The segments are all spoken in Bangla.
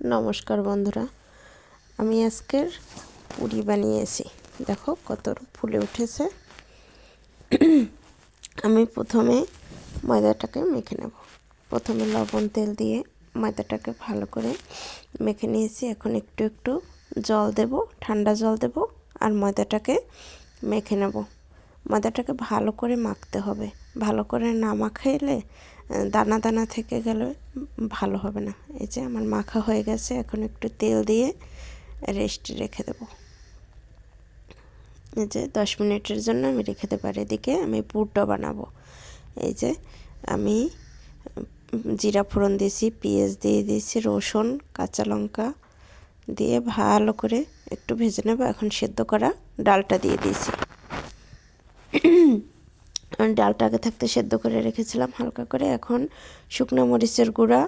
নমস্কার বন্ধুরা, আমি আজকের পুরি বানিয়েছি। দেখো কত ফুলে উঠেছে। আমি প্রথমে ময়দাটাকে মেখে নেব। প্রথমে লবণ তেল দিয়ে ময়দাটাকে ভালো করে মেখে নিয়েছি। এখন একটু একটু জল দেব, ঠান্ডা জল দেব আর ময়দাটাকে মেখে নেব। ময়দাটাকে ভালো করে মাখতে হবে। ভালো করে না মাখাইলে দানা দানা থেকে গেলে ভালো হবে না। এই যে আমার মাখা হয়ে গেছে। এখন একটু তেল দিয়ে রেস্টে রেখে দেব। এই যে 10 মিনিটের জন্য আমি রেখে দেবো। আর এদিকে আমি পুরটা বানাবো। এই যে আমি জিরা ফোড়ন দিয়েছি, পেঁয়াজ দিয়ে দিয়েছি, রসুন, কাঁচা লঙ্কা দিয়ে ভালো করে একটু ভেজে নেব। এখন সেদ্ধ করা ডালটা দিয়ে দিয়েছি। আমি ডালটা আগে থাকতে সেদ্ধ করে রেখেছিলাম হালকা করে। এখন শুকনো মরিচের গুঁড়া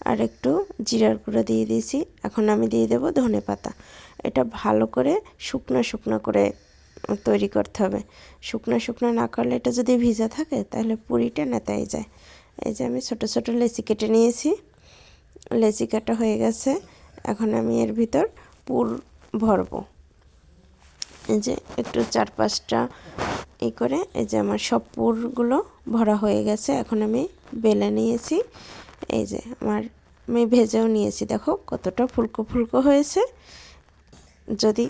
আর একটু জিরার গুঁড়া দিয়ে দিয়েছি। এখন আমি দিয়ে দেব ধনেপাতা। এটা ভালো করে শুকনো করে তৈরি করতে হবে। শুকনো না করলে এটা যদি ভিজা থাকে তাহলে পুরিটা নেতাই যায়। এই যে আমি ছোট ছোট লেচি কেটে নিয়েছি। লেচি কাটা হয়ে গেছে। এখন আমি এর ভিতর পুর ভরবো। এই যে একটু 4-5টা করে এই যে আমার সব পুরগুলো ভরা হয়ে গেছে। এখন আমি বেলে নিয়েছি। এই যে আমি ভেজেও নিয়েছি। দেখো কতটা ফুলকো ফুলকো হয়েছে। যদি